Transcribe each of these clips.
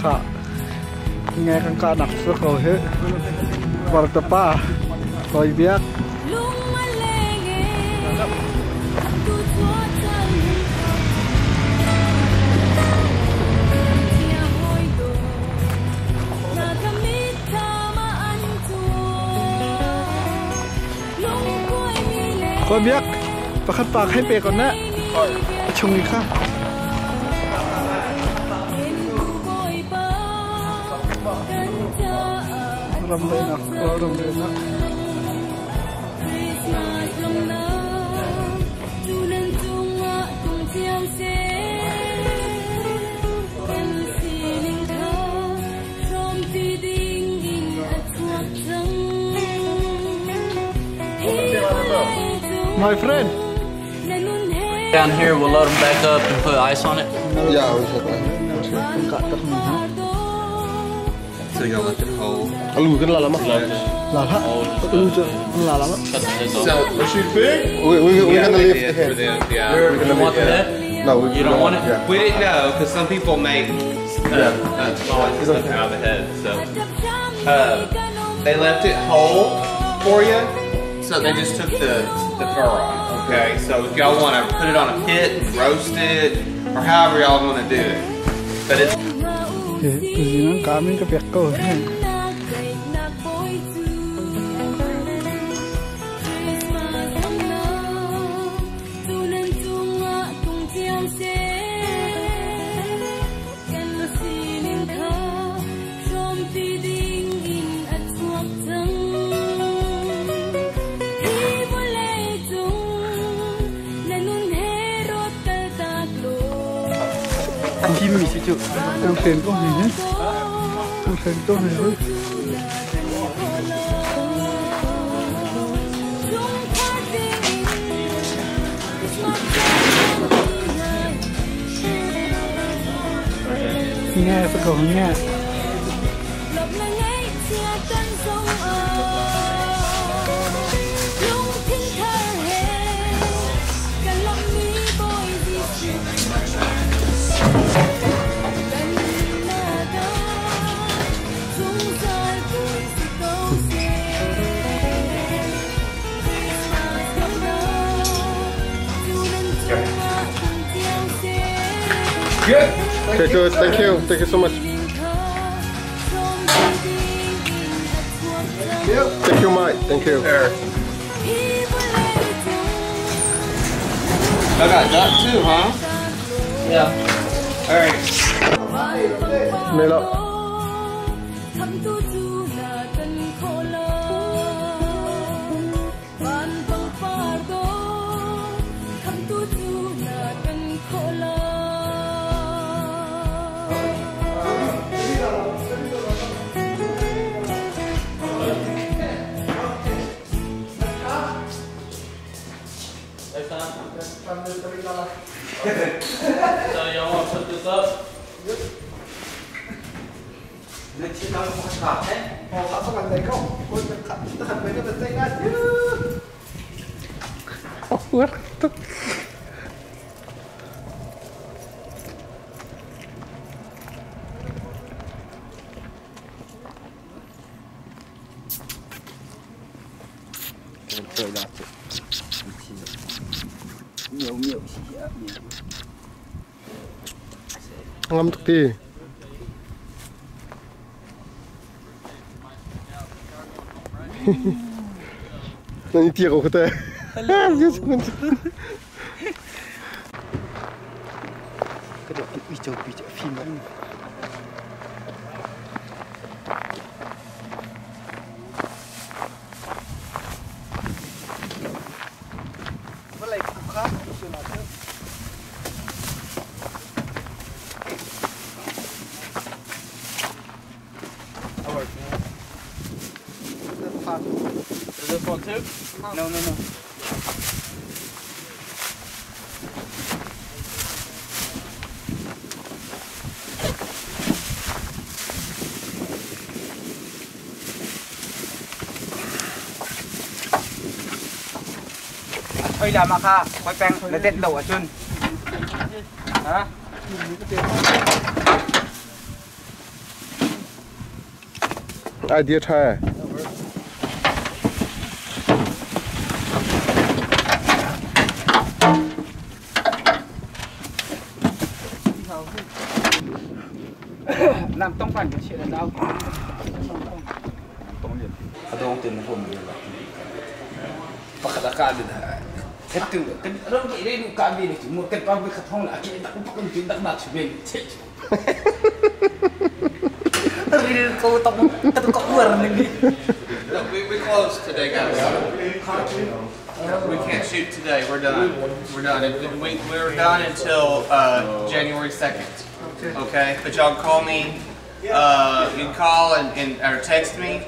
khả nghe con cá nặng rất rồi hết vào tập ba rồi biết có biết và khát bạc hay bề còn nè Chungkhar rầm lên nào rầm lên nào my friend. Down here, we'll load them back up and put ice on it. Yeah, we should. So you're gonna let it hold. Alu cái là lắm. Là hả? Là lắm. So is she big? We're gonna leave the head. We're You don't want the head? No, You don't want it? Yeah. We didn't know because some people make out of the head. So they left it whole for you. So they just took the fur off. Okay. So if y'all want to put it on a pit and roast it, or however y'all want to do it, but it's. Gì nó cá mình cái việc câu này. Chim gì chứ đang thuyền có gì nhé đang thuyền có gì hết nghe phải cầu nghe Good. Okay, good. Thank you. Thank you so much. Thank you, Mike. Thank you. I got that too, huh? Yeah. All right. Made up. So y'all want to put this up? Ngâm thực thi. Nanti tiap kau kata. cái độ hijau phim ấy với lại cũng khác sự là thế Is this one too? no. Ơi là mà kha, quay beng lấy tên đầu ở chân. Hả? idea try. Làm tông phản cái chuyện là đâu? I don't think I'm going to pakai kali dah. Itu kan orang ini kami ni cuma kan pabrik katong lagi tak pakai tindak nak cuci. Real kau tak keluar lagi. We closed today, guys. We can't shoot today. We're done. We're done. We're done until January 2nd. Okay, but y'all call me. You can call and or text me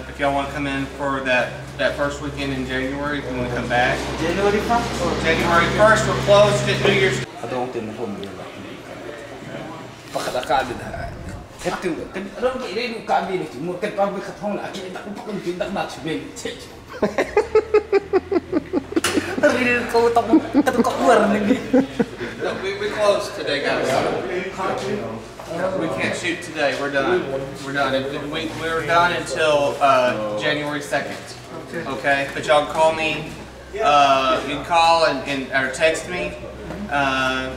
if y'all want to come in for that first weekend in January. If you want to come back. January 1st or January 1st, we're closed at New Year's. I don't think I'm going to pakai kali dah. Itu kan orang ini kami ni cuma kan pabrik katong lagi tak pakai tindak nak cuci. Real kau tak keluar lagi. We closed today, guys. We can't shoot today. We're done. We're done. We're done until January 2nd. Okay, but y'all call me. You can call and or text me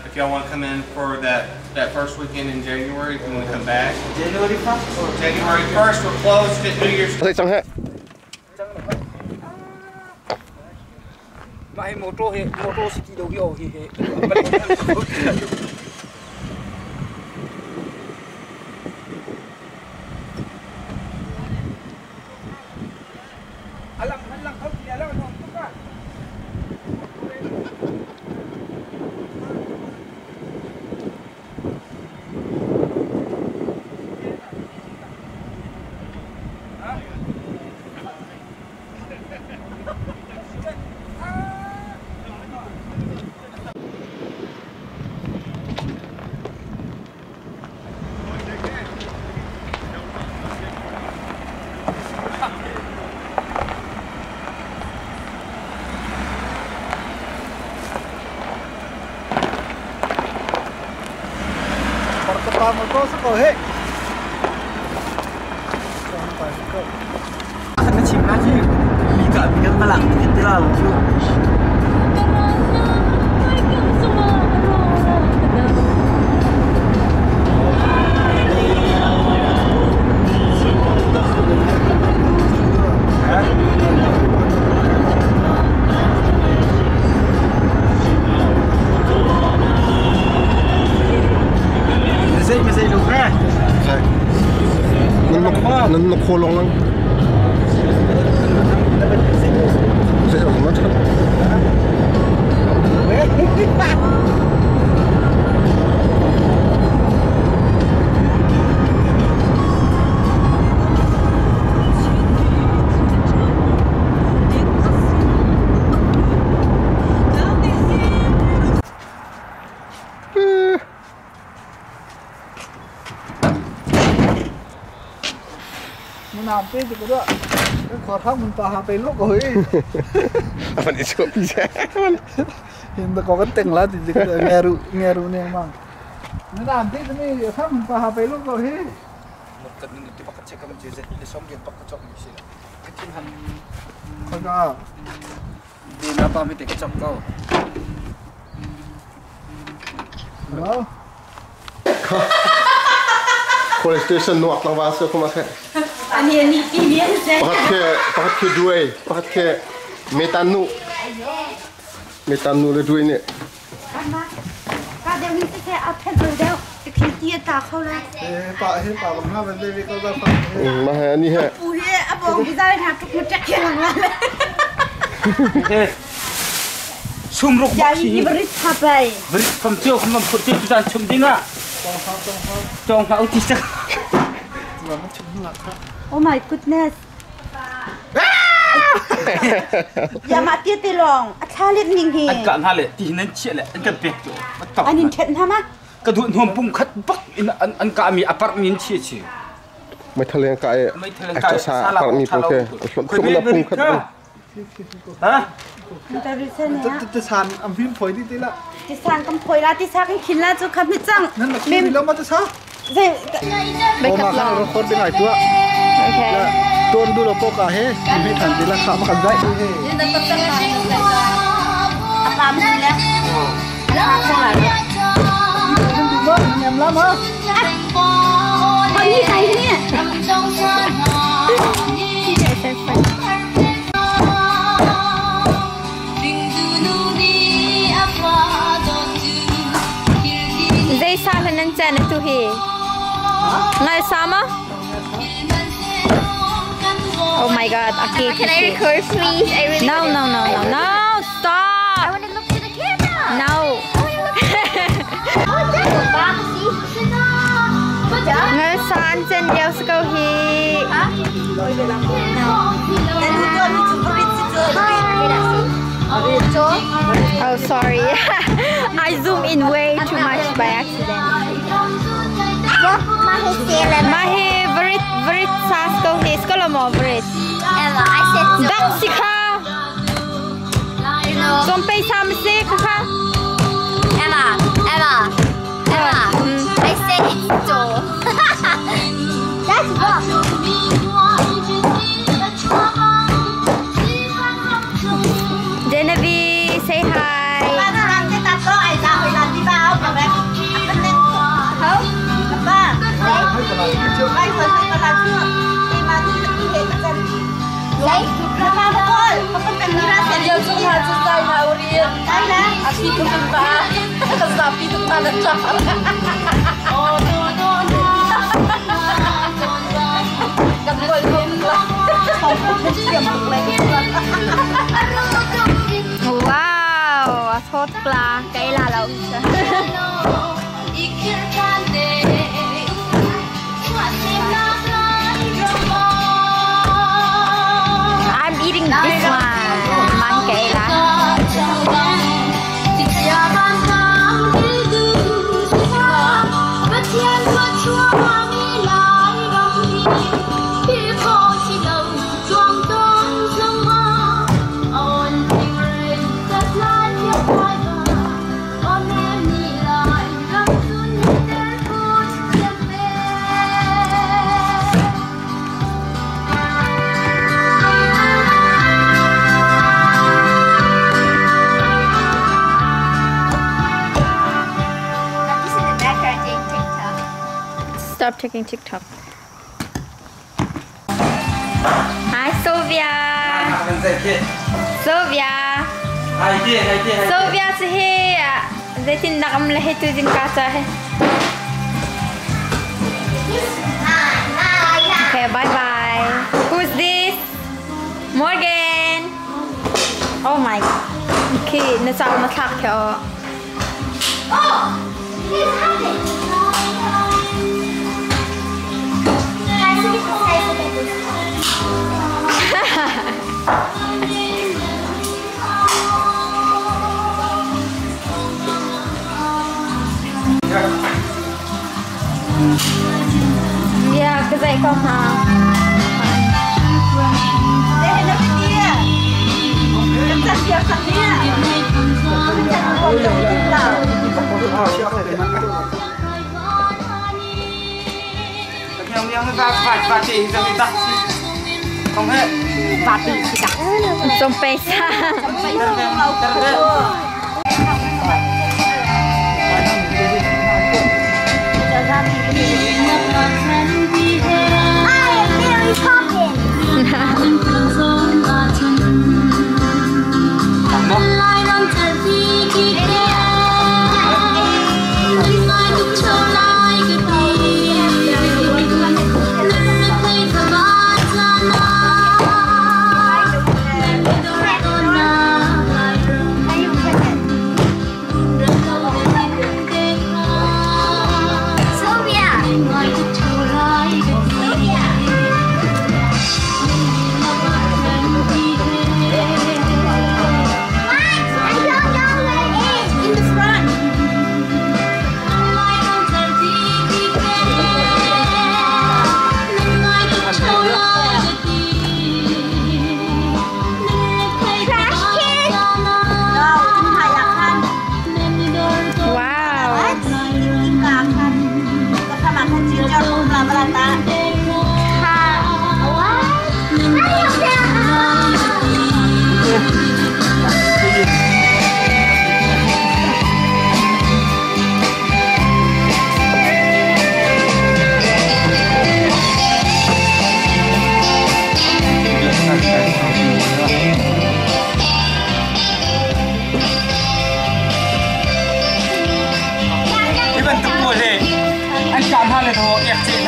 if y'all want to come in for that first weekend in January. If you want to come back. January 1st or January 1st, we're closed at New Year's. Mai motor city đâu hiểu thì alam kau dia lah orang tu kan. Motor sekau he. Akan cip lagi. Bigat malang kita lalu. Nó khô lông lắm. Dễ ở mất. Làm cái gì đó, cái khó thắc mình ta phải lúc rồi. Apa ni cukup bisa? Hiện có cái tiếng là thì nghe ru nè mang. Nó làm cái này thắc mình ta phải lúc rồi. Một cái này thì bắt check cái gì để xong cái bắt chọn cái gì. Cái thiên hành Thôi ra. đi nó bao nhiêu cái chọn câu. Đó. Police station nuak lang vaso ko makhe. Ani pilihan saya. Pakat ke dua, pakat ke metanu le dua ni. Kada ni saya apa berdau, dia tak kau lah. Pak bang ha bên đây có ra phòng. Mà hai ni ha. Ui, apa kita nak tu macam yang mana? Sumruk Jadi beri sampai. beri pemcium putih tu dan cum dinga. Trong hậu thì chắc. Và nó chừng lạc ha. Oh my goodness. Ya mati telong. Athalit ning hi. Anh cạn hai lệ thì nên chuyện lệ anh cần việc rồi. Anh in chết hả má? Cái đuôi hôm bung khát bắc anh cả mi apartment chia chia. Mai thaleng kai. Mai thaleng kai. Sa par mi poke. Khum na pung khat. Hả? Kita reason ya. Te san am phim phoi đi tí là. Ti sang kam phoi la ti sa kan khin la chu kham hi chang. Nên là phim lâu mà te sa. Zai. Ô mà khang nó khôn bên ngoài tua. tuan dulu poka he ini nanti lah kamu makan zai he nhầm lắm hả? Ôi như này thế nè. Zai salah nan chana tu he. Ngal sama? Oh my god, okay. Can I record please? I really No, stop. I want to look to the camera. No. Ngal saan chen deo sko he. Oh sorry. I zoom in way too much by accident. Mahe verit sasko he skolomo verit. Emma, I said so. Dak sikha. Sompei samse kha. Emma. I said it's so. That's wrong. Genevieve, say hi. Wow, sốt pla cái là lâu. I'm eating this one. Man cái là. Stop taking TikTok. Hi Sylvia. Sylvia is here. They think nakam lahi tu din kasa hai. Okay, bye bye. Who's this? Morgan. Oh my. Okay, nasal masak kya. Oh, he's happy. Yeah, because I come home. Và chị giờ mình đặt không hết Và tỷ chỉ đặt trong pesa.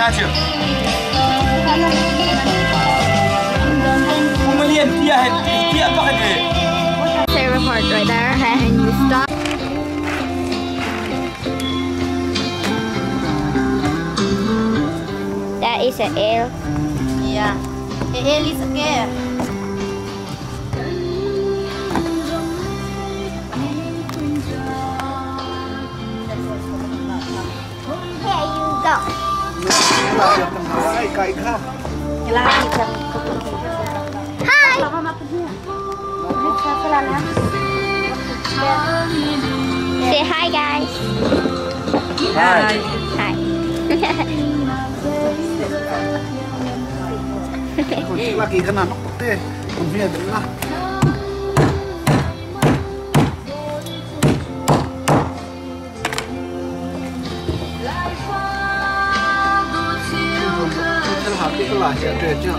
saja. Kemudian dia apa kerja? Favorite part right there, and you stop. That is an L. Yeah. L is okay. Here you go. Hi. Say hi, guys. Hi. Hi. Lagi kena nok teh. Kumpulnya adalah. Hati kelah ya dia.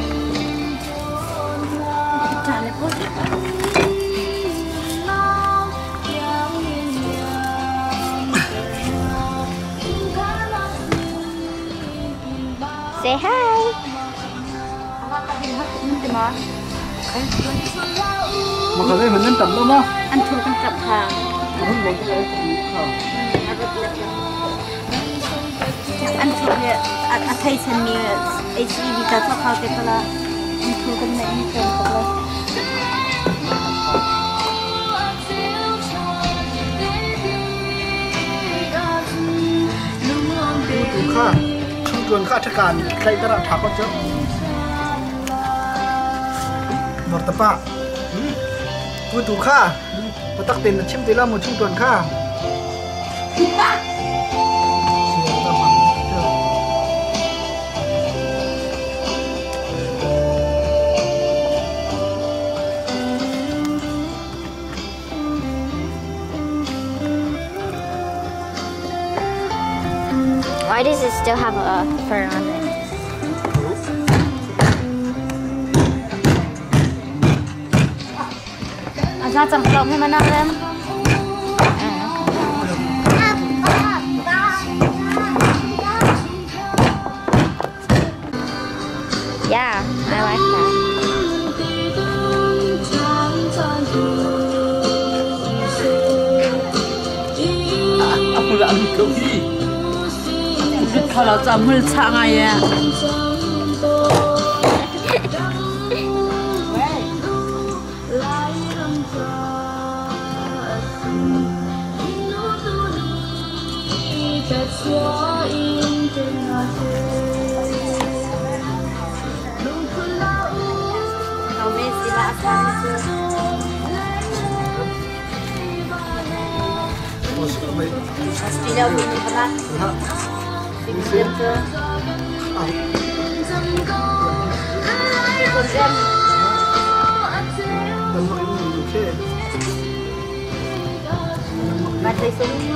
Say hi. Makanya mình nên tập đâu mà. Anh thua con chậm hàng. Không có cái Anh thua nè, anh thấy chân nè, ấy chỉ vì ta thua khao cái là anh thua con này anh cần tập lên. Tụi kha, chung tuần kha chắc cản cây ta đã thả con chớp. Một tập à? Tụi kha, một tắc tiền chim tây lam một chung tuần kha. Why does it still have a fur on it? Anh ra chẳng động hay mà nào em? Yeah, I like that. Aku nak ambil kau ni. Kalau jamul sangat ya. Kau mesti makan itu. Tidak boleh berat. Kemudian ke kemudian baterai sini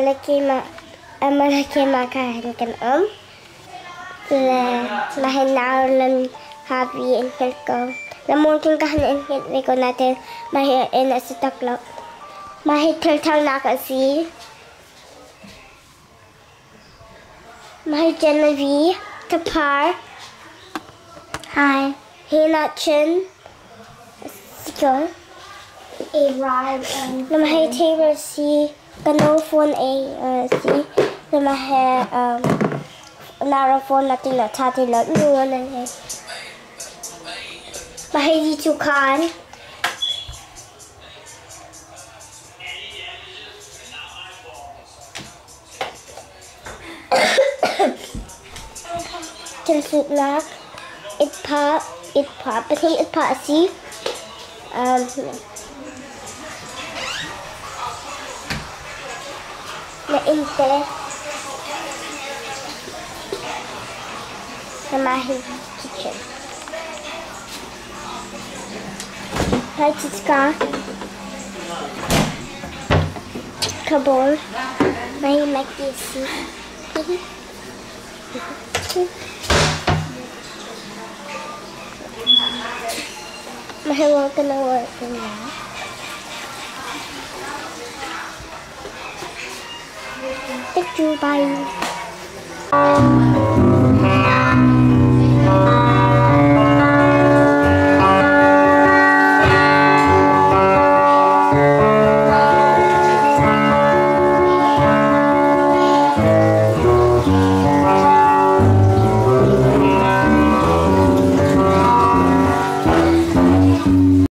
laki makan kan lahin naulan habi in kelko mungkin kahan in ko natin mahi in sa taklok mahi tiltal na kasi mahi Genevieve Tapar hi Hinachin Sikol a ride mahi Taylor C Ganofon a C mahi narafon natin na tati na Ngun mahi Chungkhar Donak itpa betul itpa si na inte na mahi kitchen hai chitka kabol mahi makisi Mahal ka na work na. Thank you, bye.